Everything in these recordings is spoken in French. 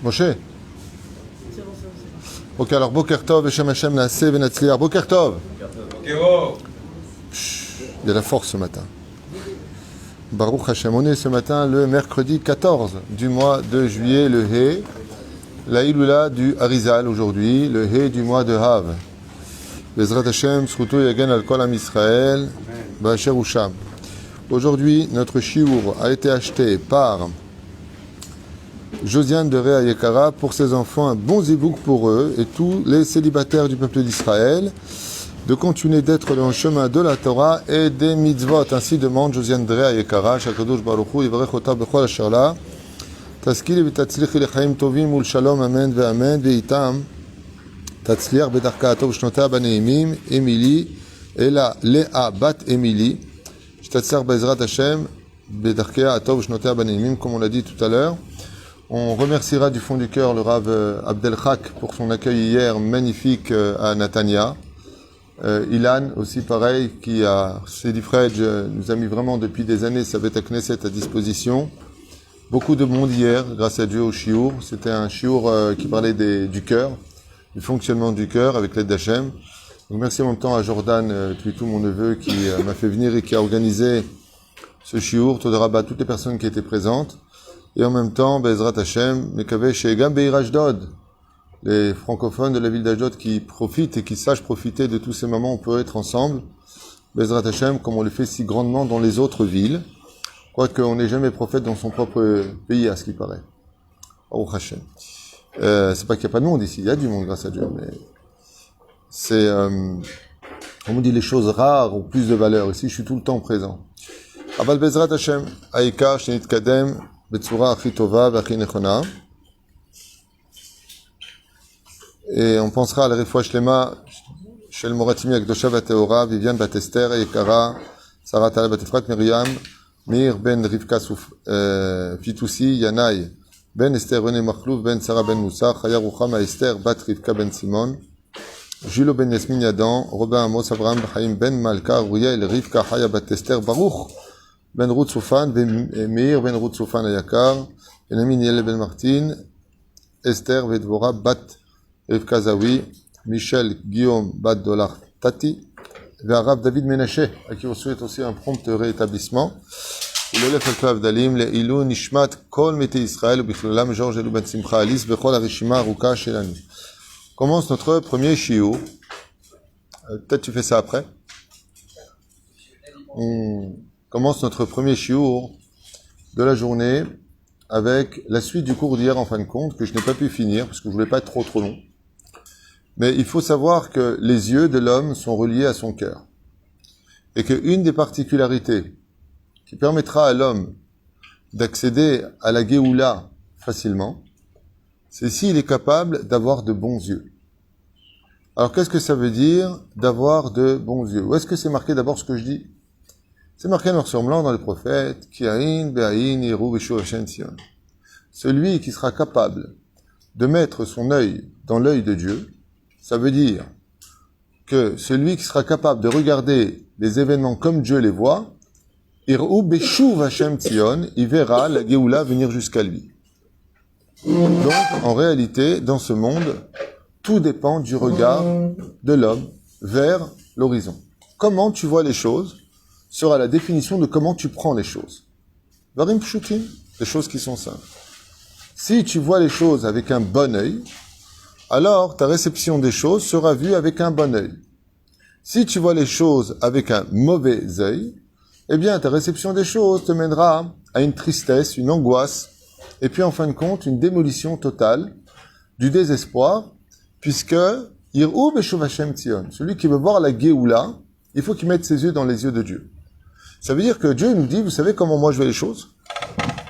Moshe. Ok, alors Boker Tov, Hashem Hashem Naaseh Venatzliar. Boker Tov. Il y a la force ce matin. Baruch Hashem, on est ce matin le mercredi 14 du mois de juillet, le He, la Iloula du Harizal aujourd'hui, le He du mois de Hav. Bezrat Hashem, Sruto Yagen al Kol Am Israël, Ba'asher Usham. Aujourd'hui, notre chiour a été acheté par Josiane de Réa Yekara pour ses enfants, un bon zibouk pour eux et tous les célibataires du peuple d'Israël, de continuer d'être dans le chemin de la Torah et des mitzvot. Ainsi demande Josiane de Réa Yekara, Shakadosh Baruch Hu, Yivarech Ota Bechol Asher La, Taskili v'tatzlichi lechaim tovim ul shalom, amen ve'amen, ve'itam, tatzliach bedarka atov shnota baneimim, Emily, Ela Lea bat Emily, Shtatzliach bezrat Hashem, bedarka atov shnota baneimim, comme on l'a dit tout à l'heure. On remerciera du fond du cœur le Rav Abdelchak pour son accueil hier magnifique à Natania. Ilan aussi pareil, qui a, Sidi Fredj nous a mis vraiment depuis des années sa Beth Knesset à disposition. Beaucoup de monde hier, grâce à Dieu au Chiour. C'était un Chiour qui parlait du cœur, du fonctionnement du cœur avec l'aide d'Hachem. Donc merci en même temps à Jordan Twitou, mon neveu, qui m'a fait venir et qui a organisé ce Chiour. Todarabah à toutes les personnes qui étaient présentes. Et en même temps, Bezrat Hashem, Mekave Shegam Beir Ashdod, les francophones de la ville d'Ashdod qui profitent et qui sachent profiter de tous ces moments où on peut être ensemble. Bezrat Hashem, comme on le fait si grandement dans les autres villes. Quoique on n'est jamais prophète dans son propre pays, à ce qui paraît. Oh Hashem. C'est pas qu'il n'y a pas de monde ici, il y a du monde grâce à Dieu, mais c'est, comme on dit, les choses rares ont plus de valeur. Ici, je suis tout le temps présent. Aval Bezrat Hashem, Aïka, Shenit Kadem, Betsura Achi Tova Vachi Nechona. Et on pensera à la Refoua Shlema Shel Moratimi Akdosha Vateora, Viviane Batester, Yekara, Sarah Tala Batefrat, Myriam, Mir Ben Rivka Fitoussi, Yanaï, Ben Esther René Makhlouf, Ben Sarah Ben Moussa, Chaya Ruchama Esther, Bat Rivka Ben Simon, Julo Ben Yasmin Yadan, Robin Amos, Abraham Chaim Ben Malka, Rouyel, Rivka Chaya Bat Esther, Baruch, Ben Ruth Soufan, Meir Ben Ruth Soufan Ayakar, Benjamin Yel Ben Martin, Esther Vedvora Bat Rivka Zawi, Michel Guillaume Bat Dolar Tati, Arav David Menaché, à qui on souhaite aussi un prompt rétablissement. Le Lef Dalim, le Ilou Nishmat Kol Mete Israël, Bichlalam Georges Elou Ben Simcha Alice, Bechol Arishima Aruka Shelani. Commence notre premier shiur. Peut-être tu fais ça après. On commence notre premier shiur de la journée avec la suite du cours d'hier en fin de compte, que je n'ai pas pu finir parce que je voulais pas être trop long. Mais il faut savoir que les yeux de l'homme sont reliés à son cœur. Et qu'une des particularités qui permettra à l'homme d'accéder à la Géoula facilement, c'est s'il est capable d'avoir de bons yeux. Alors qu'est-ce que ça veut dire d'avoir de bons yeux? Où est-ce que c'est marqué d'abord ce que je dis? C'est marqué noir sur blanc dans les prophètes, Kiaïn, Be'aïn, Yerou, Veshu, Hashem, Sion. Celui qui sera capable de mettre son œil dans l'œil de Dieu, ça veut dire que celui qui sera capable de regarder les événements comme Dieu les voit, Yerou, Veshu, Hashem, Sion, il verra la Géoula venir jusqu'à lui. Donc, en réalité, dans ce monde, tout dépend du regard de l'homme vers l'horizon. Comment tu vois les choses sera la définition de comment tu prends les choses. Varim pshutim, les choses qui sont simples. Si tu vois les choses avec un bon œil, alors ta réception des choses sera vue avec un bon œil. Si tu vois les choses avec un mauvais œil, eh bien ta réception des choses te mènera à une tristesse, une angoisse, et puis en fin de compte, une démolition totale du désespoir, puisque Yir'u Beshuv Hashem Tzion, celui qui veut voir la Géoula, il faut qu'il mette ses yeux dans les yeux de Dieu. Ça veut dire que Dieu nous dit, vous savez comment moi je vois les choses?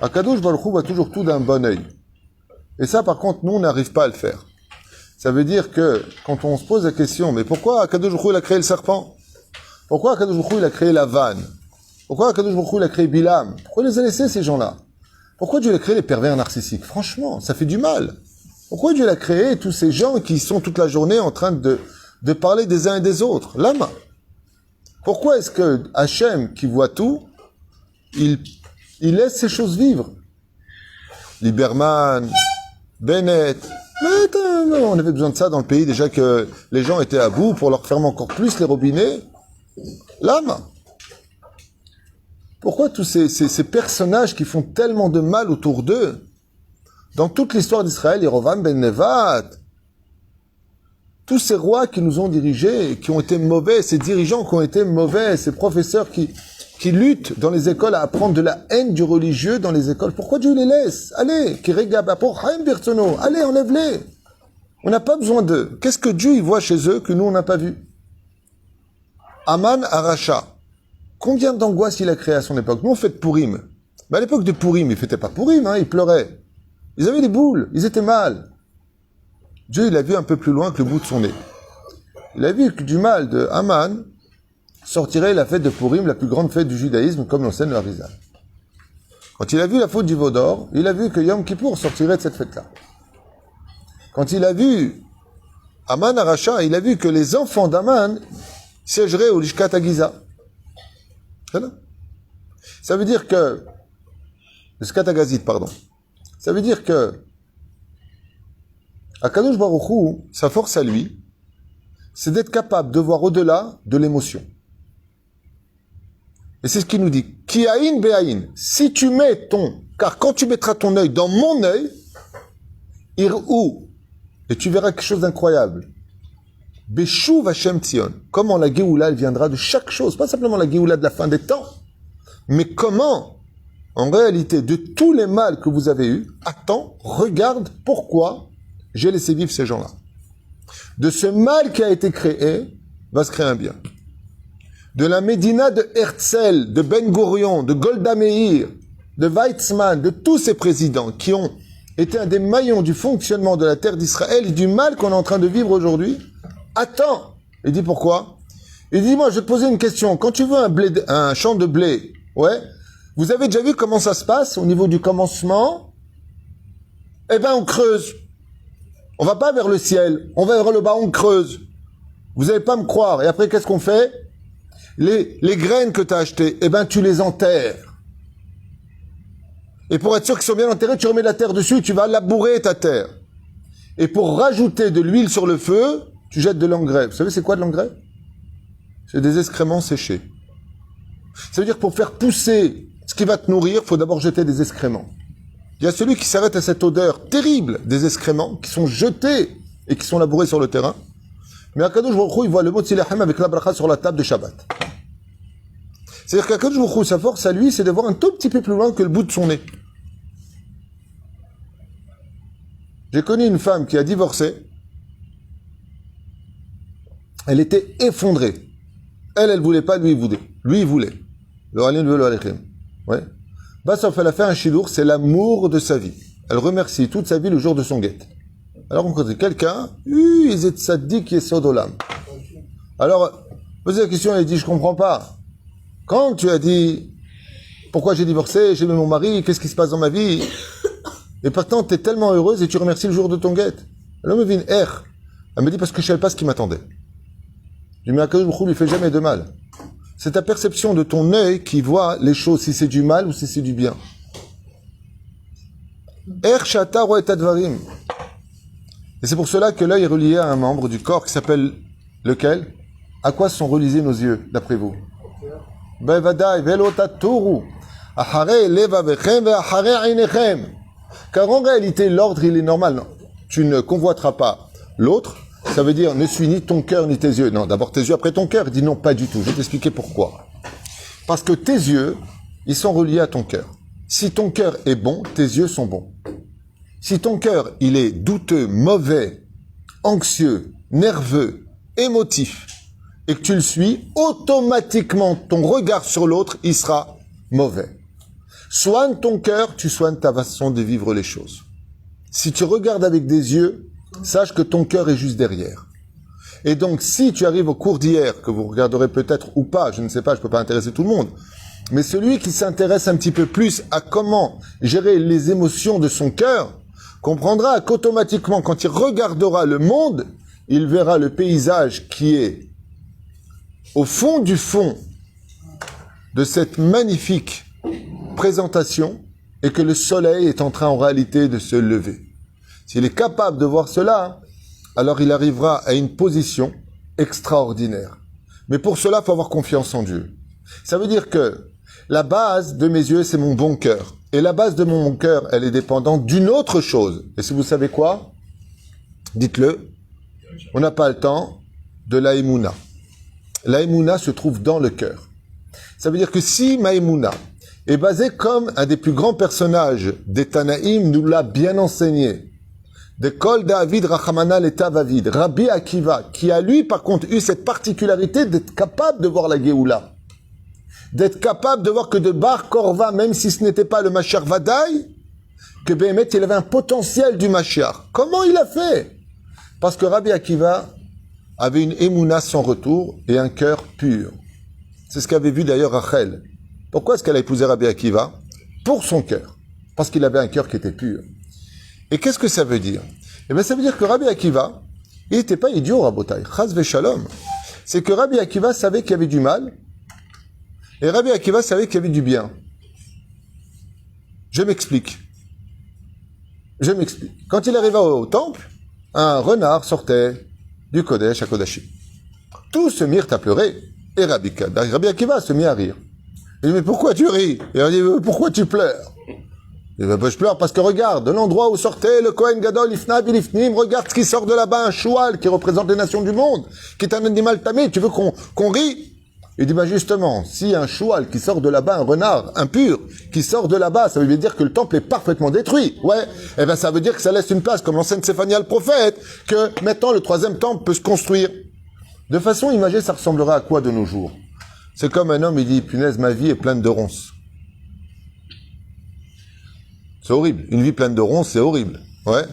Akadosh Baruch Hu voit toujours tout d'un bon œil. Et ça, par contre, nous, on n'arrive pas à le faire. Ça veut dire que, quand on se pose la question, mais pourquoi Akadosh Baruch Hu il a créé le serpent? Pourquoi Akadosh Baruch Hu il a créé la vanne? Pourquoi Akadosh Baruch Hu il a créé Bilam? Pourquoi il les a laissés, ces gens-là? Pourquoi Dieu a créé les pervers narcissiques? Franchement, ça fait du mal. Pourquoi Dieu a créé tous ces gens qui sont toute la journée en train de parler des uns et des autres? Lama. Pourquoi est-ce que Hachem, qui voit tout, il laisse ces choses vivre? Lieberman, Bennett. Mais attends, non, on avait besoin de ça dans le pays, déjà que les gens étaient à bout pour leur fermer encore plus les robinets. L'âme. Pourquoi tous ces personnages qui font tellement de mal autour d'eux? Dans toute l'histoire d'Israël, Yerovam ben Nevat, tous ces rois qui nous ont dirigés, qui ont été mauvais, ces dirigeants qui ont été mauvais, ces professeurs qui luttent dans les écoles à apprendre de la haine du religieux dans les écoles. Pourquoi Dieu les laisse? Allez, allez, enlève-les. On n'a pas besoin d'eux. Qu'est-ce que Dieu y voit chez eux que nous, on n'a pas vu? Aman Aracha. Combien d'angoisse il a créé à son époque? Nous, on fait de Pourim. Mais à l'époque de Pourim, ils ne fêtaient pas Pourim, hein, ils pleuraient. Ils avaient des boules, ils étaient mal. Dieu, il a vu un peu plus loin que le bout de son nez. Il a vu que du mal de Haman sortirait la fête de Pourim, la plus grande fête du judaïsme, comme l'enseigne le Harizal. Quand il a vu la faute du veau d'or, il a vu que Yom Kippour sortirait de cette fête-là. Quand il a vu Haman Aracha, il a vu que les enfants d'Haman siégeraient au Lishkat Hagiza. Voilà. Ça veut dire que... Lishkat Hagazit, pardon. Ça veut dire que Akadosh Baruch Hu, sa force à lui, c'est d'être capable de voir au-delà de l'émotion. Et c'est ce qu'il nous dit. Kiaïn be'aïn. Si tu mets car quand tu mettras ton œil dans mon œil, ir'ou, et tu verras quelque chose d'incroyable. Beshuv Hashem Tzion. Comment la Géoula, elle viendra de chaque chose. Pas simplement la Géoula de la fin des temps. Mais comment, en réalité, de tous les mal que vous avez eus, attends, regarde pourquoi j'ai laissé vivre ces gens-là. De ce mal qui a été créé, va se créer un bien. De la Médina de Herzl, de Ben Gurion, de Golda Meir, de Weizmann, de tous ces présidents qui ont été un des maillons du fonctionnement de la terre d'Israël et du mal qu'on est en train de vivre aujourd'hui, attends. Il dit pourquoi? Il dit, moi, je vais te poser une question. Quand tu veux un champ de blé, ouais, vous avez déjà vu comment ça se passe au niveau du commencement? Eh ben, on creuse. On va pas vers le ciel, on va vers le bas, on creuse. Vous n'allez pas me croire. Et après, qu'est-ce qu'on fait? Les graines que tu as achetées, eh ben, tu les enterres. Et pour être sûr qu'ils sont bien enterrés, tu remets de la terre dessus, tu vas labourer ta terre. Et pour rajouter de l'huile sur le feu, tu jettes de l'engrais. Vous savez, c'est quoi de l'engrais? C'est des excréments séchés. Ça veut dire que pour faire pousser ce qui va te nourrir, il faut d'abord jeter des excréments. Il y a celui qui s'arrête à cette odeur terrible des excréments qui sont jetés et qui sont labourés sur le terrain. Mais Akadosh Baruch Hu, il voit le mot Tzilachem avec la bracha sur la table de Shabbat. C'est-à-dire qu'Akadosh Baruch Hu, sa force à lui, c'est de voir un tout petit peu plus loin que le bout de son nez. J'ai connu une femme qui a divorcé. Elle était effondrée. Elle voulait pas, lui, il voulait. Lui, il voulait. Le Halim veut le Halechem. Ouais. Bassof, elle a fait un chidour, c'est l'amour de sa vie. Elle remercie toute sa vie le jour de son guet. Alors on connaît quelqu'un, ils étaient tzaddik qui est sodolam. Alors, posez la question, elle dit, je comprends pas. Quand tu as dit, pourquoi j'ai divorcé, j'ai aimé mon mari, qu'est-ce qui se passe dans ma vie? Et pourtant, tu es tellement heureuse et tu remercies le jour de ton guet. Elle me dit une R. Elle me dit parce que je savais pas ce qui m'attendait. Je dis, mais Akadosh Baruch Hu lui fait jamais de mal. C'est ta perception de ton œil qui voit les choses, si c'est du mal ou si c'est du bien. Er shata roa et advarim. Et c'est pour cela que l'œil est relié à un membre du corps qui s'appelle lequel? À quoi sont reliés nos yeux, d'après vous? Bevadai velotaturu. Ahare levavechem ve ahare einechem. Car en réalité, l'ordre, il est normal. Non. Tu ne convoiteras pas l'autre. Ça veut dire, ne suis ni ton cœur ni tes yeux. Non, d'abord tes yeux, après ton cœur. Il dit non, pas du tout. Je vais t'expliquer pourquoi. Parce que tes yeux, ils sont reliés à ton cœur. Si ton cœur est bon, tes yeux sont bons. Si ton cœur, il est douteux, mauvais, anxieux, nerveux, émotif, et que tu le suis, automatiquement, ton regard sur l'autre, il sera mauvais. Soigne ton cœur, tu soignes ta façon de vivre les choses. Si tu regardes avec des yeux, sache que ton cœur est juste derrière. Et donc, si tu arrives au cours d'hier, que vous regarderez peut-être ou pas, je ne sais pas, je ne peux pas intéresser tout le monde, mais celui qui s'intéresse un petit peu plus à comment gérer les émotions de son cœur, comprendra qu'automatiquement, quand il regardera le monde, il verra le paysage qui est au fond du fond de cette magnifique présentation et que le soleil est en train en réalité de se lever. s'il est capable de voir cela, alors il arrivera à une position extraordinaire. Mais pour cela, il faut avoir confiance en Dieu. Ça veut dire que la base de mes yeux, c'est mon bon cœur. Et la base de mon bon cœur, elle est dépendante d'une autre chose. Et si vous savez quoi, dites-le. On n'a pas le temps de la Emouna. La Emouna se trouve dans le cœur. Ça veut dire que si ma Emouna est basée comme un des plus grands personnages des Tanaïm nous l'a bien enseigné, de Kol David Rachamana Leta Vavid, Rabbi Akiva, qui a lui par contre eu cette particularité d'être capable de voir la Géoula, d'être capable de voir que de Bar Korva, même si ce n'était pas le Mashiach Vadaï, que Béhémet, il avait un potentiel du Mashiach. Comment il a fait? Parce que Rabbi Akiva avait une émouna sans retour et un cœur pur. C'est ce qu'avait vu d'ailleurs Rachel. Pourquoi est-ce qu'elle a épousé Rabbi Akiva? Pour son cœur. Parce qu'il avait un cœur qui était pur. Et qu'est-ce que ça veut dire? Eh bien, ça veut dire que Rabbi Akiva, il n'était pas idiot, Rabotai. Chaz v'shalom. C'est que Rabbi Akiva savait qu'il y avait du mal, et Rabbi Akiva savait qu'il y avait du bien. Je m'explique. Quand il arriva au temple, un renard sortait du Kodesh à Kodashim. Tous se mirent à pleurer, et Rabbi Akiva se mit à rire. Il dit, mais pourquoi tu ris? Et il dit, pourquoi tu pleures? Il dit, je pleure parce que regarde, de l'endroit où sortait le Kohen Gadol, Ifna Bilifnim, regarde ce qui sort de là-bas, un choual qui représente les nations du monde, qui est un animal tamé, tu veux qu'on rit? Il dit, justement, si un choual qui sort de là-bas, un renard impur, qui sort de là-bas, ça veut dire que le temple est parfaitement détruit. Ouais. Eh ben, ça veut dire que ça laisse une place, comme l'enseigne Séphania le prophète, que maintenant le troisième temple peut se construire. De façon imagée, ça ressemblerait à quoi de nos jours? C'est comme un homme, il dit, punaise, ma vie est pleine de ronces. C'est horrible. Une vie pleine de ronces, c'est horrible. Ouais.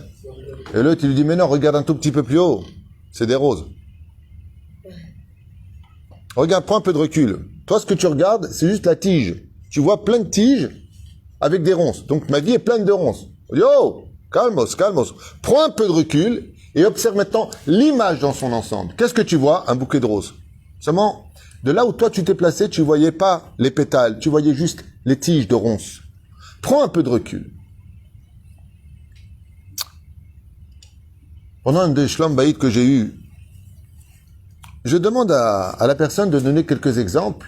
Et l'autre, il lui dit, mais non, regarde un tout petit peu plus haut. C'est des roses. Regarde, prends un peu de recul. Toi, ce que tu regardes, c'est juste la tige. Tu vois plein de tiges avec des ronces. Donc, ma vie est pleine de ronces. Yo, calmos. Prends un peu de recul et observe maintenant l'image dans son ensemble. Qu'est-ce que tu vois? Un bouquet de roses. Seulement, de là où toi, tu t'es placé, tu voyais pas les pétales. Tu voyais juste les tiges de ronces. Prends un peu de recul. Pendant un des Shlom Bayit que j'ai eu, je demande à la personne de donner quelques exemples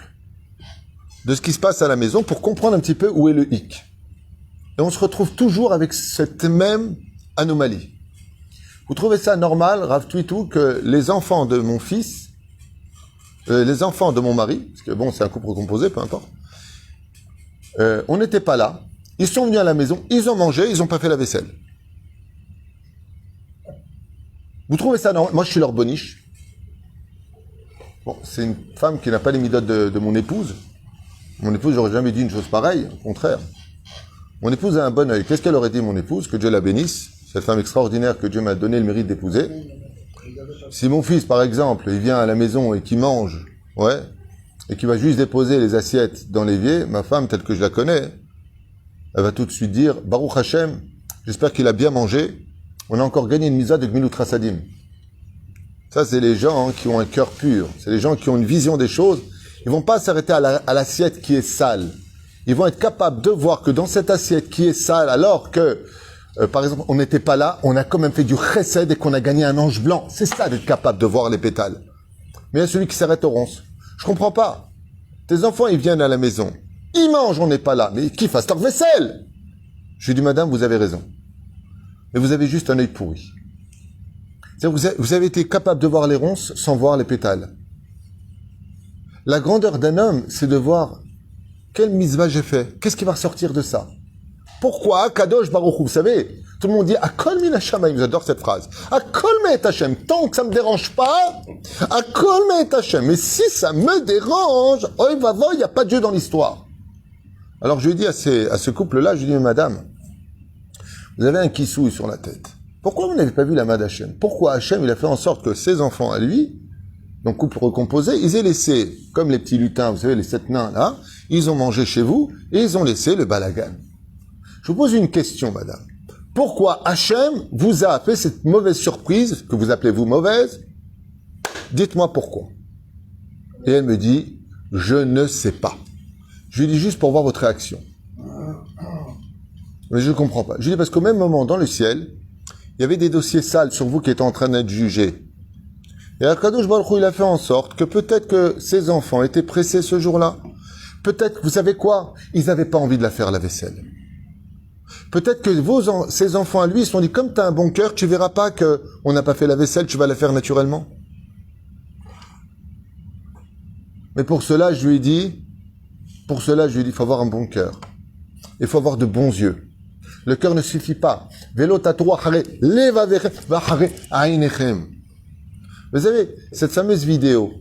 de ce qui se passe à la maison pour comprendre un petit peu où est le hic. Et on se retrouve toujours avec cette même anomalie. Vous trouvez ça normal, Rav Twitou, que les enfants de mon fils, les enfants de mon mari, parce que bon, c'est un couple recomposé, peu importe, on n'était pas là, ils sont venus à la maison, ils ont mangé, ils n'ont pas fait la vaisselle. Vous trouvez ça normal? Moi, je suis leur boniche. Bon, c'est une femme qui n'a pas les midotes de mon épouse. Mon épouse, j'aurais jamais dit une chose pareille, au contraire. Mon épouse a un bon œil. Qu'est-ce qu'elle aurait dit, mon épouse? Que Dieu la bénisse. Cette femme extraordinaire que Dieu m'a donné le mérite d'épouser. Si mon fils, par exemple, il vient à la maison et qu'il mange, ouais, et qu'il va juste déposer les assiettes dans l'évier, ma femme, telle que je la connais, elle va tout de suite dire, Baruch Hashem, j'espère qu'il a bien mangé. On a encore gagné une misa de Gmilut Rasadim. Ça, c'est les gens qui ont un cœur pur. C'est les gens qui ont une vision des choses. Ils vont pas s'arrêter à l'assiette qui est sale. Ils vont être capables de voir que dans cette assiette qui est sale, alors que, par exemple, on n'était pas là, on a quand même fait du chesed et qu'on a gagné un ange blanc. C'est ça d'être capable de voir les pétales. Mais il y a celui qui s'arrête aux ronces. Je comprends pas. Tes enfants, ils viennent à la maison. Ils mangent, on n'est pas là. Mais qu'ils fassent leur vaisselle. Je lui dis, madame, vous avez raison. Mais vous avez juste un œil pourri. Vous avez été capable de voir les ronces sans voir les pétales. La grandeur d'un homme, c'est de voir quelle mitzvah j'ai fait. Qu'est-ce qui va ressortir de ça? Pourquoi Kadosh Baruch Hu? Vous savez, tout le monde dit Akol min Hashamayim. J'adore cette phrase. Akol me'et Hashem. Tant que ça me dérange pas, Akol me'et Hashem. Mais si ça me dérange, oi vavo, il n'y a pas de Dieu dans l'histoire. Alors je lui dis à ce couple-là, je lui dis, madame, vous avez un kissouille sur la tête. Pourquoi vous n'avez pas vu la main d'Hachem? Pourquoi Hachem, il a fait en sorte que ses enfants à lui, donc couple recomposé, ils aient laissé, comme les petits lutins, vous savez, les 7 nains là, ils ont mangé chez vous et ils ont laissé le balagan. Je vous pose une question, madame. Pourquoi Hachem vous a fait cette mauvaise surprise, que vous appelez vous mauvaise? Dites-moi pourquoi. Et elle me dit, je ne sais pas. Je lui dis juste pour voir votre réaction. Mais je ne comprends pas. Je lui dis parce qu'au même moment, dans le ciel, il y avait des dossiers sales sur vous qui étaient en train d'être jugés. Et Akadosh Baruch Hu, il a fait en sorte que peut-être que ces enfants étaient pressés ce jour-là. Peut-être, vous savez quoi? Ils n'avaient pas envie de la faire la vaisselle. Peut-être que ces enfants à lui, ils se sont dit, comme tu as un bon cœur, tu verras pas que on n'a pas fait la vaisselle, tu vas la faire naturellement. Mais pour cela, je lui ai dit, il faut avoir un bon cœur. Il faut avoir de bons yeux. Le cœur ne suffit pas. Vous savez, cette fameuse vidéo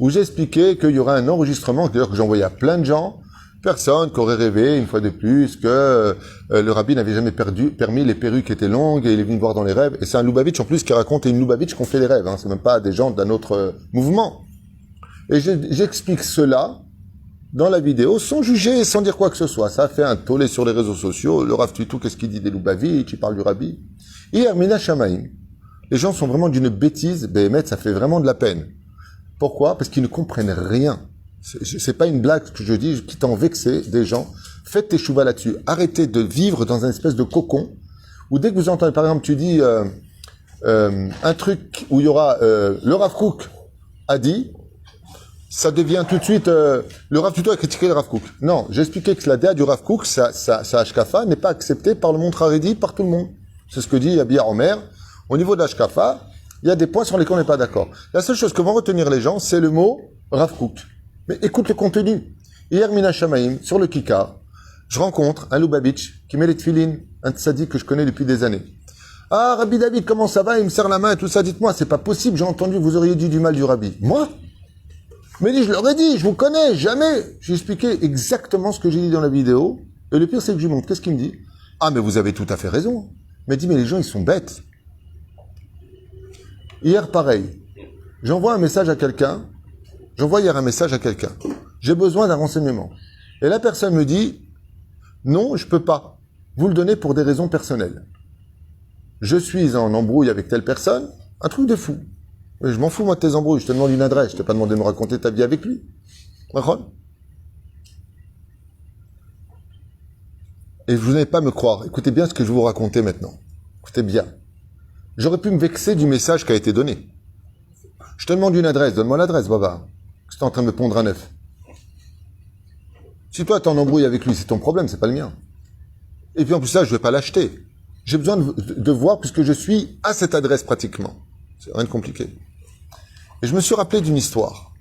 où j'expliquais qu'il y aura un enregistrement, d'ailleurs que j'ai envoyé à plein de gens, personne qui aurait rêvé, une fois de plus, que le rabbi n'avait jamais permis les perruques étaient longues et il est venu voir dans les rêves. Et c'est un Lubavitch en plus qui raconte, et une Lubavitch qu'on fait les rêves, hein, c'est même pas des gens d'un autre mouvement. Et j'explique cela dans la vidéo sans juger, sans dire quoi que ce soit. Ça a fait un tollé sur les réseaux sociaux. Le Rav Tuitou, qu'est-ce qu'il dit des Lubavitch, il parle du rabbi. Hier, Mina Shamaim. Les gens sont vraiment d'une bêtise, Béhémet, ça fait vraiment de la peine. Pourquoi? Parce qu'ils ne comprennent rien. C'est pas une blague que je dis, quitte à en vexer des gens. Faites tes chouvas là-dessus. Arrêtez de vivre dans un espèce de cocon, où dès que vous entendez, par exemple, tu dis un truc où il y aura le Rav Kook a dit, ça devient tout de suite le Rav Tuto a critiqué le Rav Kook. Non, j'ai expliqué que la DA du Rav Kook, sa Hashkafa, n'est pas acceptée par le monde Haredi, par tout le monde. C'est ce que dit Abiyah Omer. Au niveau de l'Hashkafa, il y a des points sur lesquels on n'est pas d'accord. La seule chose que vont retenir les gens, c'est le mot Rav Kook. Mais écoute le contenu. Hier, Mina Shamaim, sur le Kikar, je rencontre un Lubavitch qui met les tefilines, un tzaddik que je connais depuis des années. Ah, Rabbi David, comment ça va? Il me serre la main et tout ça. Dites-moi, c'est pas possible, j'ai entendu que vous auriez dit du mal du Rabbi. Moi? Mais dit, je leur ai dit, je vous connais, jamais. J'ai expliqué exactement ce que j'ai dit dans la vidéo. Et le pire, c'est que je lui montre. Qu'est-ce qu'il me dit? Ah, mais vous avez tout à fait raison. Il m'a dit, mais les gens, ils sont bêtes. Hier, pareil. J'envoie hier un message à quelqu'un. J'ai besoin d'un renseignement. Et la personne me dit, non, je peux pas. Vous le donnez pour des raisons personnelles. Je suis en embrouille avec telle personne. Un truc de fou. Je m'en fous, moi, de tes embrouilles. Je te demande une adresse. Je t'ai pas demandé de me raconter ta vie avec lui. D'accord? Et vous n'allez pas me croire. Écoutez bien ce que je vais vous raconter maintenant. Écoutez bien. J'aurais pu me vexer du message qui a été donné. Je te demande une adresse. Donne-moi l'adresse, baba. Tu es en train de me pondre un œuf. Si toi, t'es en embrouille avec lui, c'est ton problème, c'est pas le mien. Et puis en plus ça, je vais pas l'acheter. J'ai besoin de voir puisque je suis à cette adresse pratiquement. C'est rien de compliqué. Et je me suis rappelé d'une histoire.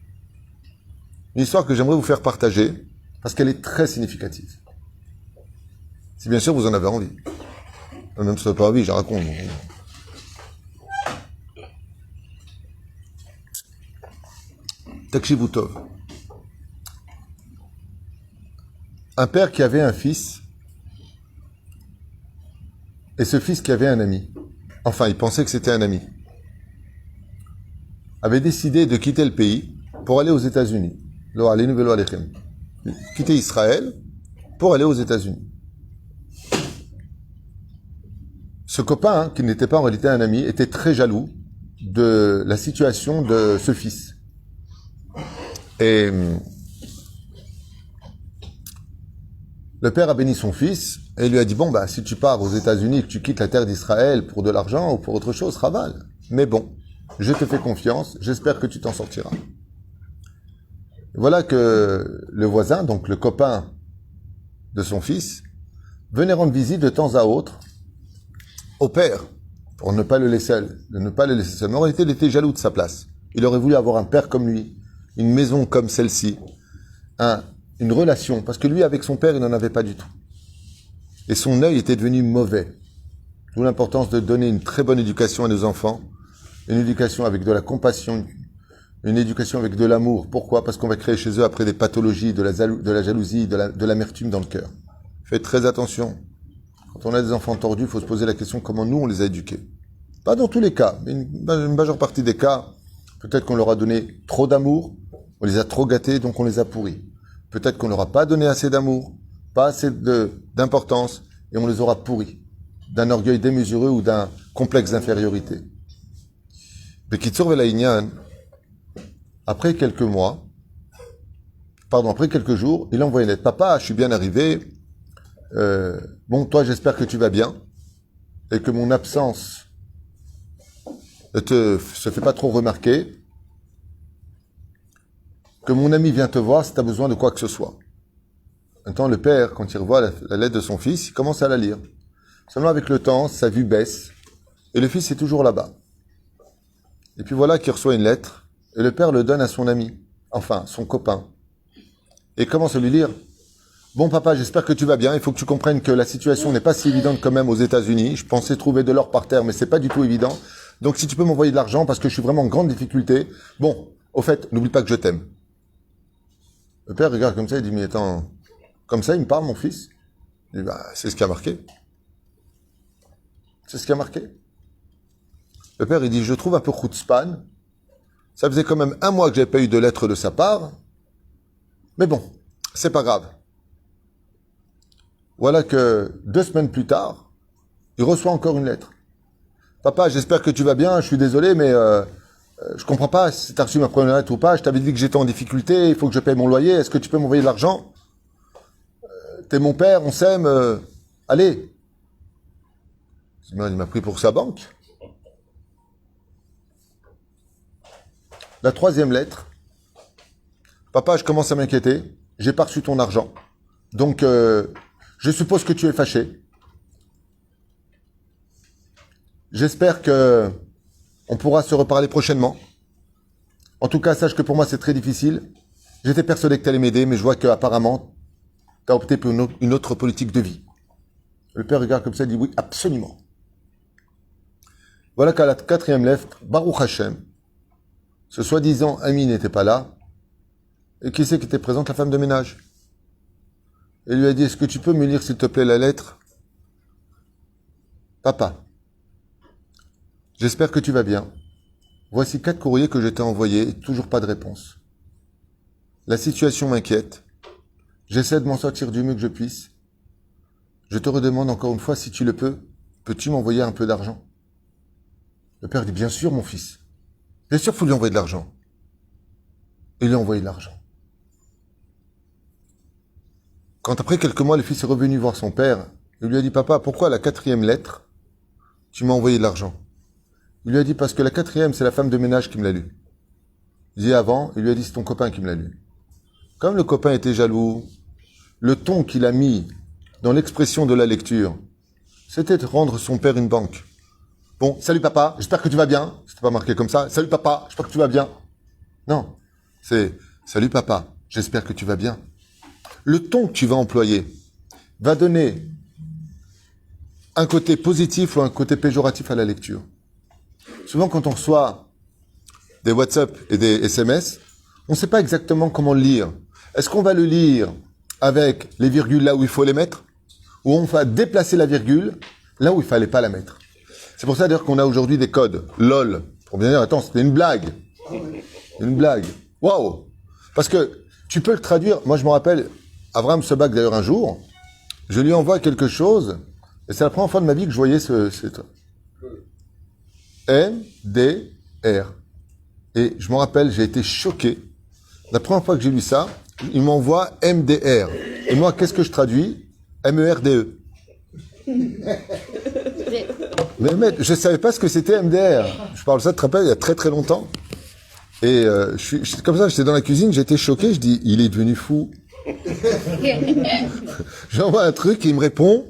Une histoire que j'aimerais vous faire partager parce qu'elle est très significative. Si bien sûr vous en avez envie. Même si vous n'avez pas envie, je raconte. Takshivu Tov. Un père qui avait un fils, et ce fils qui avait un ami, enfin il pensait que c'était un ami, avait décidé de quitter le pays pour aller aux États-Unis. Quitter Israël pour aller aux États-Unis. Ce copain, qui n'était pas en réalité un ami, était très jaloux de la situation de ce fils. Et le père a béni son fils et lui a dit, bon, si tu pars aux États-Unis, que tu quittes la terre d'Israël pour de l'argent ou pour autre chose, raval. Mais bon, je te fais confiance, j'espère que tu t'en sortiras. Voilà que le voisin, donc le copain de son fils, venait rendre visite de temps à autre au père pour ne pas le laisser seul. Mais en réalité, il était jaloux de sa place. Il aurait voulu avoir un père comme lui, une maison comme celle-ci, une relation, parce que lui, avec son père, il n'en avait pas du tout. Et son œil était devenu mauvais. D'où l'importance de donner une très bonne éducation à nos enfants, une éducation avec de la compassion, une éducation avec de l'amour. Pourquoi? Parce qu'on va créer chez eux après des pathologies, de la jalousie, de l'amertume dans le cœur. Faites très attention. Quand on a des enfants tordus, il faut se poser la question comment nous, on les a éduqués. Pas dans tous les cas, mais une majeure partie des cas, peut-être qu'on leur a donné trop d'amour, on les a trop gâtés, donc on les a pourris. Peut-être qu'on leur a pas donné assez d'amour, pas assez d'importance, et on les aura pourris. D'un orgueil démesuré ou d'un complexe d'infériorité. Bekitsur Velaïnian, après quelques jours, il envoie une lettre. Papa, je suis bien arrivé, bon, toi, j'espère que tu vas bien et que mon absence ne se fait pas trop remarquer, que mon ami vient te voir si tu as besoin de quoi que ce soit. Maintenant, le père, quand il revoit la lettre de son fils, il commence à la lire. Seulement avec le temps, sa vue baisse et le fils est toujours là-bas. Et puis voilà qu'il reçoit une lettre et le père le donne à son ami, enfin, son copain. Et commence à lui lire. Bon papa, j'espère que tu vas bien. Il faut que tu comprennes que la situation n'est pas si évidente quand même aux États-Unis. Je pensais trouver de l'or par terre, mais c'est pas du tout évident. Donc si tu peux m'envoyer de l'argent parce que je suis vraiment en grande difficulté. Bon, au fait, n'oublie pas que je t'aime. Le père regarde comme ça et dit, mais attends, comme ça il me parle mon fils? Il dit, bah, c'est ce qui a marqué. C'est ce qui a marqué. Le père il dit, je trouve un peu chutzpan. Ça faisait quand même 1 mois que j'avais pas eu de lettre de sa part. Mais bon, c'est pas grave. Voilà que 2 semaines plus tard, il reçoit encore une lettre. Papa, j'espère que tu vas bien, je suis désolé, mais je comprends pas si tu as reçu ma première lettre ou pas. Je t'avais dit que j'étais en difficulté, il faut que je paye mon loyer, est-ce que tu peux m'envoyer de l'argent? T'es mon père, on s'aime, allez. Il m'a pris pour sa banque. La 3e lettre. Papa, je commence à m'inquiéter, j'ai pas reçu ton argent. Donc, je suppose que tu es fâché. J'espère que on pourra se reparler prochainement. En tout cas, sache que pour moi, c'est très difficile. J'étais persuadé que tu allais m'aider, mais je vois qu'apparemment, tu as opté pour une autre politique de vie. Le père regarde comme ça et dit oui, absolument. Voilà qu'à la 4e lettre, Baruch Hashem, ce soi-disant ami n'était pas là. Et qui c'est qui était présente? La femme de ménage. Elle lui a dit, est-ce que tu peux me lire s'il te plaît la lettre? Papa, j'espère que tu vas bien. Voici 4 courriers que je t'ai envoyés et toujours pas de réponse. La situation m'inquiète. J'essaie de m'en sortir du mieux que je puisse. Je te redemande encore une fois, si tu le peux, peux-tu m'envoyer un peu d'argent? Le père dit, bien sûr mon fils. Bien sûr, il faut lui envoyer de l'argent. Il lui a envoyé de l'argent. Quand après quelques mois, le fils est revenu voir son père, il lui a dit, papa, pourquoi à la 4e lettre, tu m'as envoyé de l'argent? Il lui a dit, parce que la 4e, c'est la femme de ménage qui me l'a lu. Il dit avant, il lui a dit, c'est ton copain qui me l'a lu. Comme le copain était jaloux, le ton qu'il a mis dans l'expression de la lecture, c'était de rendre son père une banque. Bon, salut papa, j'espère que tu vas bien. C'était pas marqué comme ça. Salut papa, j'espère que tu vas bien. Non, c'est salut papa, j'espère que tu vas bien. Le ton que tu vas employer va donner un côté positif ou un côté péjoratif à la lecture. Souvent, quand on reçoit des WhatsApp et des SMS, on ne sait pas exactement comment le lire. Est-ce qu'on va le lire avec les virgules là où il faut les mettre, ou on va déplacer la virgule là où il fallait pas la mettre? C'est pour ça d'ailleurs qu'on a aujourd'hui des codes. LOL. Pour bien dire, attends, c'était une blague. Une blague. Waouh! Parce que tu peux le traduire. Moi, je me rappelle, Abraham Sebag d'ailleurs un jour, je lui envoie quelque chose, et c'est la première fois de ma vie que je voyais ce MDR. Et je me rappelle, j'ai été choqué. La première fois que j'ai lu ça, il m'envoie MDR. Et moi, qu'est-ce que je traduis? MERDE. Mais je savais pas ce que c'était MDR. Je parle de ça, tu te rappelles, il y a très très longtemps. Et comme ça, j'étais dans la cuisine, j'étais choqué, je dis, il est devenu fou. J'envoie un truc, il me répond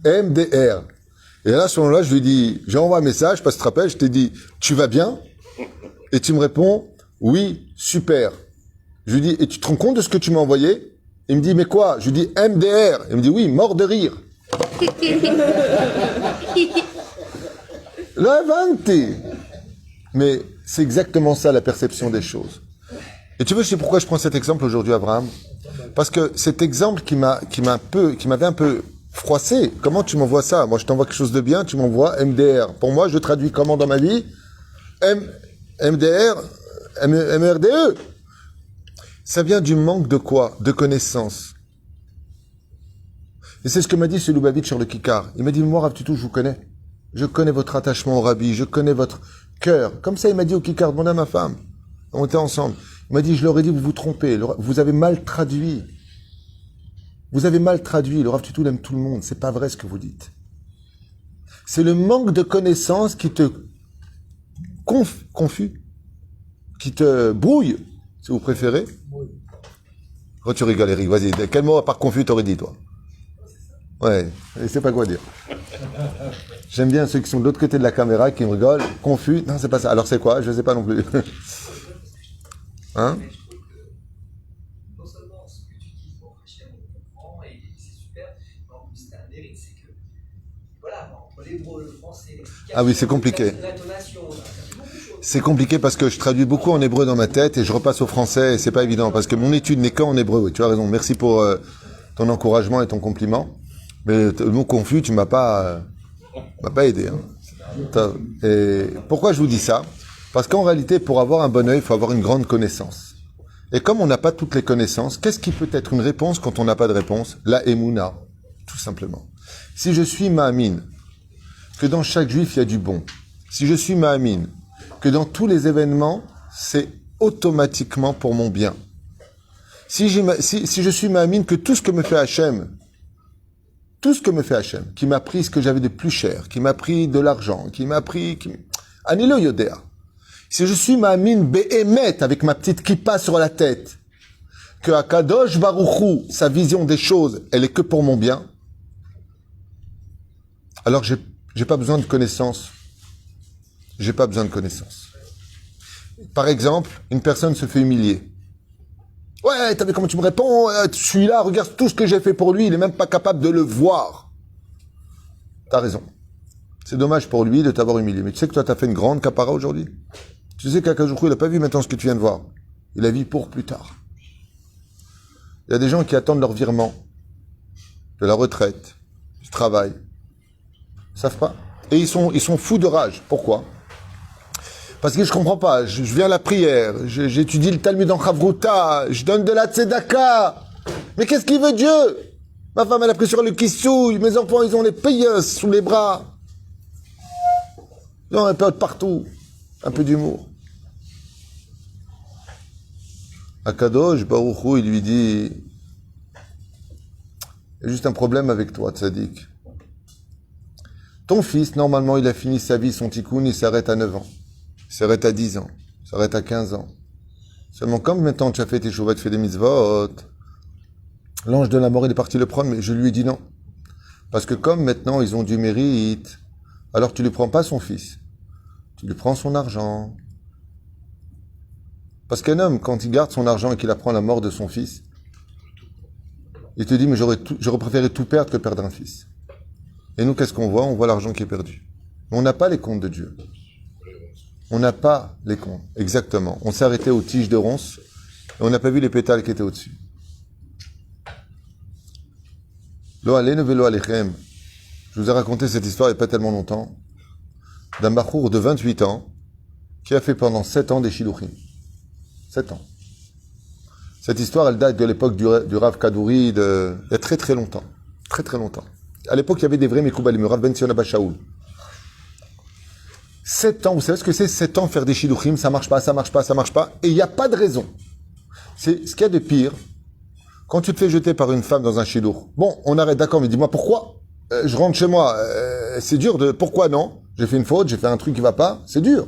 MDR. Et là, à ce moment-là, je lui dis, j'envoie un message, parce que tu te rappelles, je t'ai dit, tu vas bien? Et tu me réponds, oui, super. Je lui dis, et tu te rends compte de ce que tu m'as envoyé? Il me dit, mais quoi? Je lui dis, MDR. Il me dit, oui, mort de rire. La vanité. Mais c'est exactement ça la perception des choses. Et tu veux, je sais pourquoi je prends cet exemple aujourd'hui, Abraham? Parce que cet exemple qui m'avait un peu froissé. Comment tu m'envoies ça? Moi, je t'envoie quelque chose de bien, tu m'envoies MDR. Pour moi, je traduis comment dans ma vie? MDR, MERDE. Ça vient du manque de quoi? De connaissances. Et c'est ce que m'a dit ce Lubavitch sur le Kikar. Il m'a dit, moi, Rav Tutu, je vous connais. Je connais votre attachement au Rabbi, je connais votre cœur. Comme ça, il m'a dit au Kikar, demandez à ma femme. On était ensemble. Il m'a dit, je leur ai dit, vous vous trompez. Vous avez mal traduit. Vous avez mal traduit, le Rav Tutul aime tout le monde, c'est pas vrai ce que vous dites. C'est le manque de connaissances qui te confus, qui te brouille, si vous préférez. Quand tu rigoles, Eric, vas-y, quel mot à part confus t'aurais dit, toi? Ouais, je sais pas quoi dire. J'aime bien ceux qui sont de l'autre côté de la caméra, qui me rigolent, confus. Non, c'est pas ça. Alors c'est quoi? Je sais pas non plus. Hein? Non seulement ce que tu dis pour Hachem, on comprend, et c'est super, mais en plus, c'est un mérite, c'est que, voilà, entre l'hébreu, le français, Ah oui, c'est compliqué. C'est compliqué parce que je traduis beaucoup en hébreu dans ma tête et je repasse au français et c'est pas évident parce que mon étude n'est qu'en hébreu. Oui, tu as raison. Merci pour ton encouragement et ton compliment. Mais le mot confus, tu m'as pas aidé. Hein. Et pourquoi je vous dis ça? Parce qu'en réalité, pour avoir un bon œil, il faut avoir une grande connaissance. Et comme on n'a pas toutes les connaissances, qu'est-ce qui peut être une réponse quand on n'a pas de réponse? La émouna, tout simplement. Si je suis ma'amine, que dans chaque juif, il y a du bon. Si je suis ma'amine, que dans tous les événements, c'est automatiquement pour mon bien. Si je suis ma'amine, que tout ce que me fait Hachem, qui m'a pris ce que j'avais de plus cher, qui m'a pris de l'argent, qui m'a pris... Anilo Yodea. Si je suis ma'amine be'emet, avec ma petite kippa sur la tête, que Akadosh Baruchou, sa vision des choses, elle est que pour mon bien, alors j'ai pas besoin de connaissances. J'ai pas besoin de connaissances. Par exemple, une personne se fait humilier. Ouais, t'as vu comment tu me réponds? Je suis là, regarde tout ce que j'ai fait pour lui, il est même pas capable de le voir. T'as raison. C'est dommage pour lui de t'avoir humilié. Mais tu sais que toi, t'as fait une grande capara aujourd'hui? Tu sais qu'Akadosh il a pas vu maintenant ce que tu viens de voir. Il a vu pour plus tard. Il y a des gens qui attendent leur virement, de la retraite, du travail. Ils savent pas. Et ils sont fous de rage. Pourquoi? Parce que je comprends pas. Je viens à la prière, j'étudie le Talmud en Chavruta, je donne de la tzedaka. Mais qu'est-ce qu'il veut Dieu? Ma femme, elle a pris sur le kissouille, mes enfants, ils ont les payeuses sous les bras. Ils ont un peu de partout. Un peu d'humour. Akadosh Baruchou, il lui dit, il y a juste un problème avec toi, tzaddik. Ton fils, normalement, il a fini sa vie, son tikkun, il s'arrête à 9 ans. Il s'arrête à 10 ans. Il s'arrête à 15 ans. Seulement, comme maintenant tu as fait tes chouva, tu fais des mitzvot, l'ange de la mort, il est parti le prendre, mais je lui ai dit non. Parce que comme maintenant, ils ont du mérite, alors tu ne lui prends pas son fils. Tu lui prends son argent. Parce qu'un homme, quand il garde son argent et qu'il apprend la mort de son fils, il te dit, mais j'aurais préféré tout perdre que perdre un fils. Et nous, qu'est-ce qu'on voit? On voit l'argent qui est perdu. Mais on n'a pas les comptes de Dieu. On n'a pas les comptes. Exactement. On s'est arrêté aux tiges de ronces et on n'a pas vu les pétales qui étaient au-dessus. Lo alenu velo alechem. Je vous ai raconté cette histoire il n'y a pas tellement longtemps d'un bachour de 28 ans qui a fait pendant 7 ans des shiluchim. 7 ans. Cette histoire, elle date de l'époque du Rav Kadouri il y a très très longtemps. Très très longtemps. À l'époque, il y avait des vrais Mekoubalim, le Rav Ben Sion Abba Shaul. 7 ans, vous savez ce que c'est 7 ans faire des shiluchim, ça marche pas, ça marche pas, ça marche pas, et il n'y a pas de raison. C'est ce qu'il y a de pire, quand tu te fais jeter par une femme dans un shiluch. Bon, on arrête, d'accord, mais dis-moi pourquoi? Je rentre chez moi, c'est dur de... Pourquoi non? J'ai fait une faute, j'ai fait un truc qui va pas, c'est dur.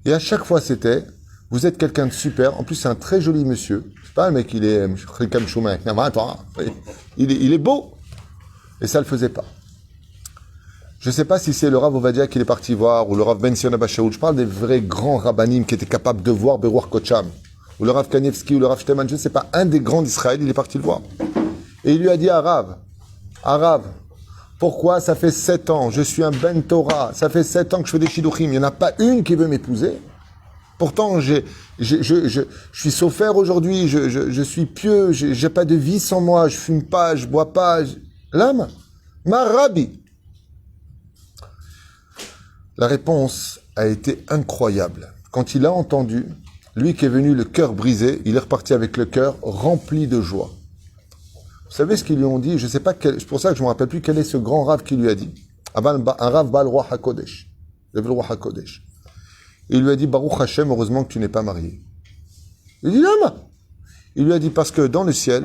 Et à chaque fois, c'était, vous êtes quelqu'un de super, en plus c'est un très joli monsieur, c'est pas un mec, il est... Il est beau, et ça le faisait pas. Je ne sais pas si c'est le Rav Ovadia qui est parti voir, ou le Rav Ben Sion Abba Shaul. Je parle des vrais grands rabbanim qui étaient capables de voir Beruach Kocham, ou le Rav Kanievski, ou le Rav Shteman, je ne sais pas, un des grands d'Israël, il est parti le voir. Et il lui a dit à Rav, pourquoi ça fait 7 ans, je suis un Ben Torah, ça fait 7 ans que je fais des shiluchim, il n'y en a pas une qui veut m'épouser. Pourtant, je suis sophère aujourd'hui, je suis pieux, j'ai pas de vie sans moi, je fume pas, je bois pas. L'âme, ma Rabbi. La réponse a été incroyable. Quand il a entendu, lui qui est venu le cœur brisé, il est reparti avec le cœur rempli de joie. Vous savez ce qu'ils lui ont dit? Je ne sais pas, c'est pour ça que je ne me rappelle plus quel est ce grand Rav qui lui a dit. Un Rav Baal Roi HaKodesh. Le Roi HaKodesh. Il lui a dit, Baruch Hashem, heureusement que tu n'es pas marié. Il dit, non. Il lui a dit, parce que dans le ciel,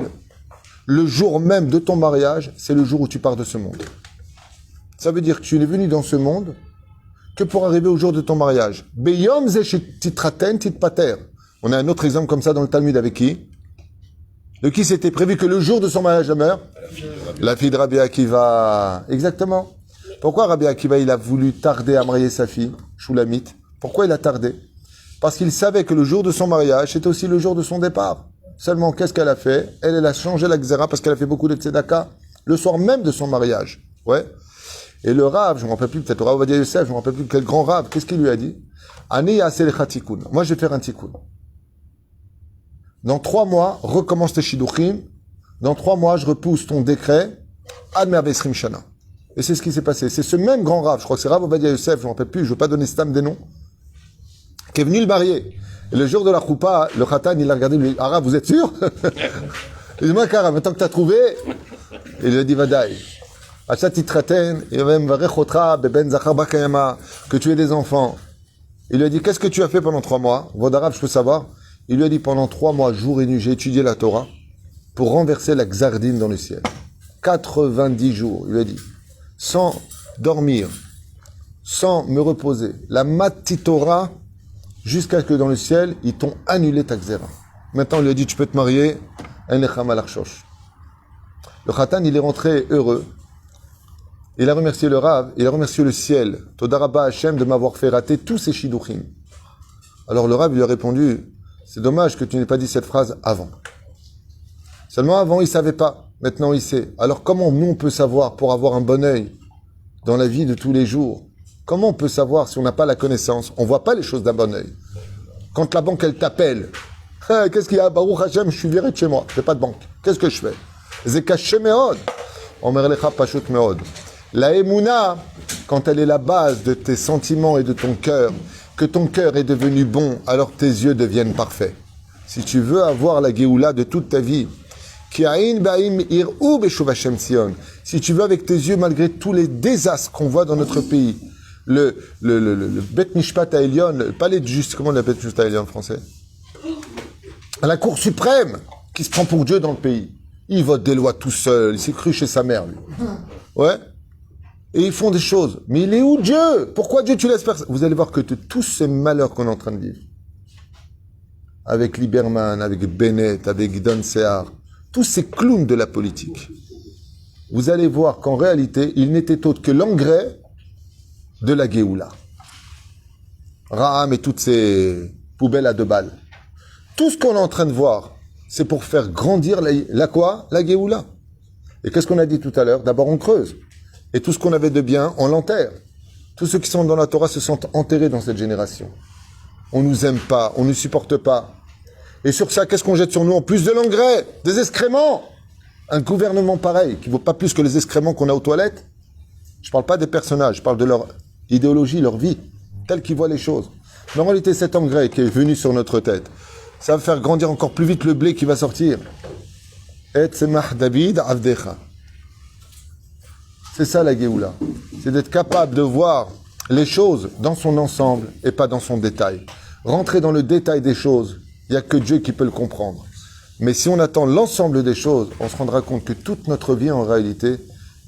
le jour même de ton mariage, c'est le jour où tu pars de ce monde. Ça veut dire que tu n'es venu dans ce monde que pour arriver au jour de ton mariage. Beyom titraten titpater. On a un autre exemple comme ça dans le Talmud avec qui? De qui c'était prévu que le jour de son mariage demeure? La fille de Rabbi Akiva. Exactement. Pourquoi Rabbi Akiva il a voulu tarder à marier sa fille, Shulamit? Pourquoi il a tardé? Parce qu'il savait que le jour de son mariage, c'était aussi le jour de son départ. Seulement, qu'est-ce qu'elle a fait? Elle a changé la Xéra parce qu'elle a fait beaucoup de tzedaka le soir même de son mariage. Ouais. Et le Rav, je ne me rappelle plus, peut-être le Rav Ovadia Yosef, je ne me rappelle plus quel grand Rav, qu'est-ce qu'il lui a dit? Ani yaselecha tikkun. Moi, je vais faire un tikkun. Dans 3 mois, recommence tes shidduchim. Dans 3 mois, je repousse ton décret. Admer Vesrim Shana. Et c'est ce qui s'est passé. C'est ce même grand Rav, je crois que c'est Rav Ovadia Yosef, je ne me rappelle plus, je ne veux pas donner stam des noms, qui est venu le marier. Et le jour de la choupa, le khatan, il l'a regardé, il lui dit, Rav, vous êtes sûr? Il dit, moi, Kara, maintenant que tu as trouvé, il lui a dit, Vadaï. Que tu aies des enfants. Il lui a dit, qu'est-ce que tu as fait pendant 3 mois? Vodarav, je peux savoir. Il lui a dit, pendant 3 mois, jour et nuit, j'ai étudié la Torah pour renverser la Xardine dans le ciel. 90 jours, il lui a dit, sans dormir, sans me reposer. La Matitora, jusqu'à ce que dans le ciel, ils t'ont annulé ta Xéra. Maintenant, il lui a dit, tu peux te marier. Le Khatan, il est rentré heureux. Il a remercié le Rav, il a remercié le ciel. Todarabba Hashem de m'avoir fait rater tous ces shidduchim. Alors le Rav lui a répondu, c'est dommage que tu n'aies pas dit cette phrase avant. Seulement avant, il ne savait pas. Maintenant, il sait. Alors comment nous, on peut savoir pour avoir un bon œil dans la vie de tous les jours? Comment on peut savoir si on n'a pas la connaissance? On ne voit pas les choses d'un bon œil. Quand la banque, elle t'appelle, qu'est-ce qu'il y a? Baruch Hashem, je suis viré de chez moi. Je n'ai pas de banque. Qu'est-ce que je fais? Zekaché meod. Omer lecha pashut meod. La émouna, quand elle est la base de tes sentiments et de ton cœur, que ton cœur est devenu bon, alors tes yeux deviennent parfaits. Si tu veux avoir la Géoula de toute ta vie, si tu veux avec tes yeux, malgré tous les désastres qu'on voit dans notre pays, le Bet Mishpat Haelion, le palais de justice, comment on appelle Bet Mishpat Haelion en français? La Cour suprême, qui se prend pour Dieu dans le pays. Il vote des lois tout seul, il s'est cru chez sa mère, lui. Ouais. Et ils font des choses. Mais il est où Dieu? Pourquoi Dieu tu laisses faire ça? Vous allez voir que de tous ces malheurs qu'on est en train de vivre, avec Lieberman, avec Bennett, avec Don Sehar, tous ces clowns de la politique, vous allez voir qu'en réalité, il n'était autre que l'engrais de la Géoula. Raham et toutes ces poubelles à 2 balles. Tout ce qu'on est en train de voir, c'est pour faire grandir la quoi? La Géoula. Et qu'est-ce qu'on a dit tout à l'heure? D'abord, on creuse. Et tout ce qu'on avait de bien, on l'enterre. Tous ceux qui sont dans la Torah se sentent enterrés dans cette génération. On nous aime pas, on ne supporte pas. Et sur ça, qu'est-ce qu'on jette sur nous? En plus de l'engrais, des excréments. Un gouvernement pareil, qui vaut pas plus que les excréments qu'on a aux toilettes. Je parle pas des personnages, je parle de leur idéologie, leur vie, telle qu'ils voient les choses. Mais en réalité, cet engrais qui est venu sur notre tête, ça va faire grandir encore plus vite le blé qui va sortir. Et semach David avdecha. C'est ça la Géoula. C'est d'être capable de voir les choses dans son ensemble et pas dans son détail. Rentrer dans le détail des choses, il n'y a que Dieu qui peut le comprendre. Mais si on attend l'ensemble des choses, on se rendra compte que toute notre vie en réalité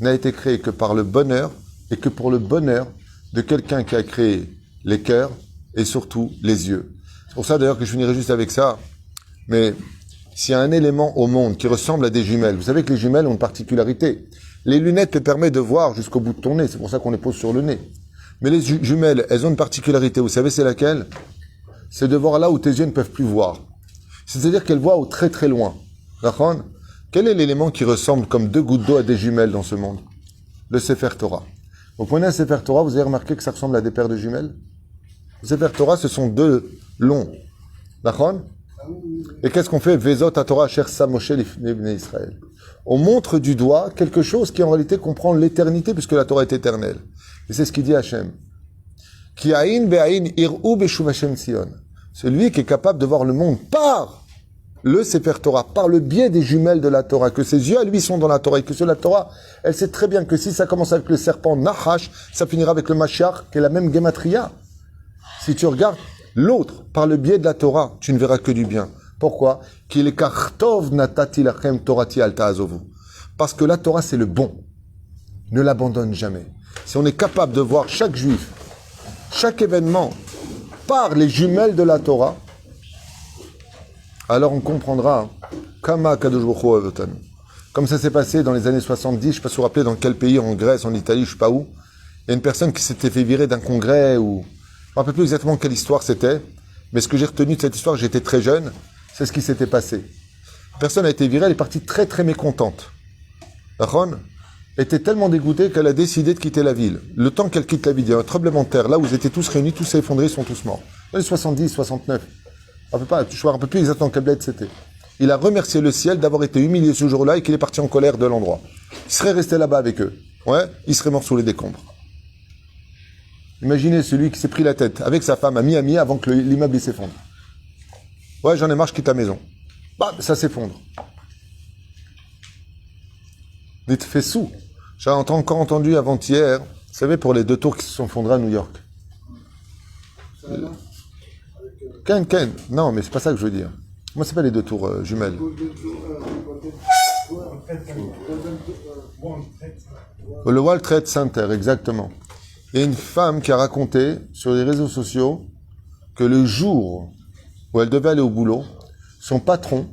n'a été créée que par le bonheur et que pour le bonheur de quelqu'un qui a créé les cœurs et surtout les yeux. C'est pour ça d'ailleurs que je finirai juste avec ça. Mais s'il y a un élément au monde qui ressemble à des jumelles, vous savez que les jumelles ont une particularité. Les lunettes te permettent de voir jusqu'au bout de ton nez, c'est pour ça qu'on les pose sur le nez. Mais les jumelles, elles ont une particularité, vous savez c'est laquelle? C'est de voir là où tes yeux ne peuvent plus voir. C'est-à-dire qu'elles voient au très très loin. D'accord? Quel est l'élément qui ressemble comme 2 gouttes d'eau à des jumelles dans ce monde? Le Sefer Torah. Vous prenez un Sefer Torah, vous avez remarqué que ça ressemble à des paires de jumelles? Le Sefer Torah, ce sont 2 longs. D'accord? Et qu'est-ce qu'on fait? Vezot Torah Asher Sa Moshe Lifnei Israël. On montre du doigt quelque chose qui en réalité comprend l'éternité puisque la Torah est éternelle. Et c'est ce qu'il dit Hachem. Ki aïn be'aïn ir'u beshuv Hashem Sion. Celui qui est capable de voir le monde par le Sefer Torah, par le biais des jumelles de la Torah, que ses yeux à lui sont dans la Torah et que sur la Torah, elle sait très bien que si ça commence avec le serpent Nahash, ça finira avec le Mashiach, qui est la même Gematria. Si tu regardes l'autre, par le biais de la Torah, tu ne verras que du bien. Pourquoi? Parce que la Torah, c'est le bon. Ne l'abandonne jamais. Si on est capable de voir chaque juif, chaque événement, par les jumelles de la Torah, alors on comprendra Kama Kadosh Baruch Hu Avotanu. Comme ça s'est passé dans les années 70, je ne sais pas si vous vous rappelez dans quel pays, en Grèce, en Italie, je ne sais pas où, il y a une personne qui s'était fait virer d'un congrès, ou je ne me rappelle plus exactement quelle histoire c'était, mais ce que j'ai retenu de cette histoire, j'étais très jeune, c'est ce qui s'était passé. La personne a été virée, elle est partie très très mécontente. Aaron était tellement dégoûtée qu'elle a décidé de quitter la ville. Le temps qu'elle quitte la ville, il y a un tremblement de terre, là où ils étaient tous réunis, tous s'est effondré, ils sont tous morts. Dans les 70, 69. Je ne me rappelle plus exactement quelle bled c'était. Il a remercié le ciel d'avoir été humilié ce jour-là et qu'il est parti en colère de l'endroit. Il serait resté là-bas avec eux. Ouais, il serait mort sous les décombres. Imaginez celui qui s'est pris la tête avec sa femme à Miami avant que l'immeuble s'effondre. Ouais, j'en ai marre, je quitte la maison. Bah, ça s'effondre. Dites fait sous. J'ai encore entendu avant-hier, vous savez, pour les 2 tours qui se sont effondrés à New York. Ken. Non, mais c'est pas ça que je veux dire. Comment s'appellent les 2 tours jumelles? Le World Trade Center, exactement. Il y a une femme qui a raconté sur les réseaux sociaux que le jour où elle devait aller au boulot, son patron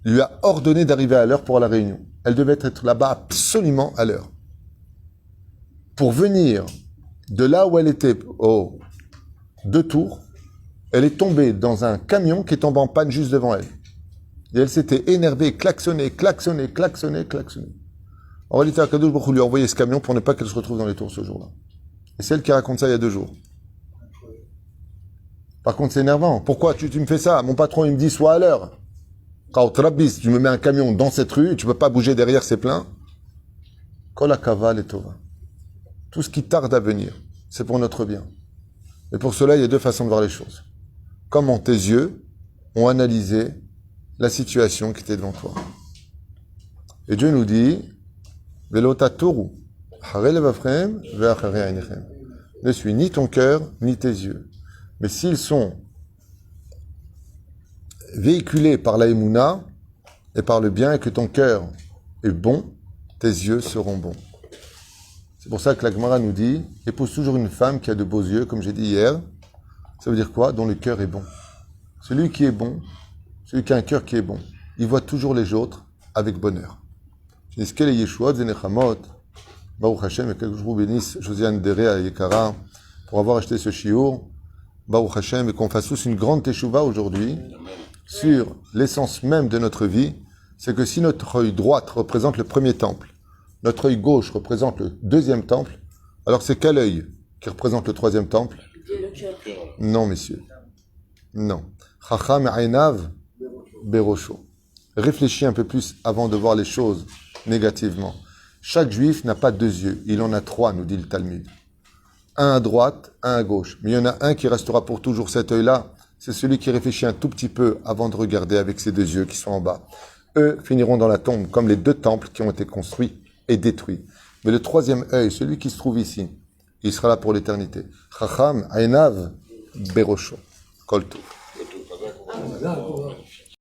lui a ordonné d'arriver à l'heure pour la réunion. Elle devait être là-bas absolument à l'heure. Pour venir de là où elle était, aux 2 tours, elle est tombée dans un camion qui est tombé en panne juste devant elle. Et elle s'était énervée, klaxonnée. En réalité, Akadosh Baruch Hu lui a envoyé ce camion pour ne pas qu'elle se retrouve dans les tours ce jour-là. Et c'est elle qui raconte ça il y a 2 jours. Par contre, c'est énervant. Pourquoi tu me fais ça? Mon patron, il me dit, sois à l'heure. Quand tu me mets un camion dans cette rue, tu ne peux pas bouger derrière, c'est plein. Kol hakaval et tova. Tout ce qui tarde à venir, c'est pour notre bien. Et pour cela, il y a 2 façons de voir les choses. Comment tes yeux ont analysé la situation qui était devant toi. Et Dieu nous dit, Velota toru, ne suis ni ton cœur, ni tes yeux. Mais s'ils sont véhiculés par la émouna et par le bien et que ton cœur est bon, tes yeux seront bons. C'est pour ça que la Gemara nous dit, épouse toujours une femme qui a de beaux yeux, comme j'ai dit hier. Ça veut dire quoi? Dont le cœur est bon. Celui qui est bon, celui qui a un cœur qui est bon, il voit toujours les autres avec bonheur. Je dis, quel est Yeshuot, Zenechamot, Baruch Hashem, et que je vous bénisse, Josiane Derea et Yekara, pour avoir acheté ce shiur, Baruch Hashem, et qu'on fasse tous une grande teshuva aujourd'hui, sur l'essence même de notre vie, c'est que si notre œil droite représente le premier temple, notre œil gauche représente le 2e temple, alors c'est quel œil qui représente le 3e temple? Non, messieurs. Non. Chacham Einav Berosho. Réfléchis un peu plus avant de voir les choses négativement. Chaque juif n'a pas 2 yeux. Il en a 3, nous dit le Talmud. Un à droite, un à gauche. Mais il y en a un qui restera pour toujours cet œil-là. C'est celui qui réfléchit un tout petit peu avant de regarder avec ses 2 yeux qui sont en bas. Eux finiront dans la tombe comme les 2 temples qui ont été construits et détruits. Mais le 3e œil, celui qui se trouve ici, il sera là pour l'éternité. Chacham Einav Berosho. Kol Tov.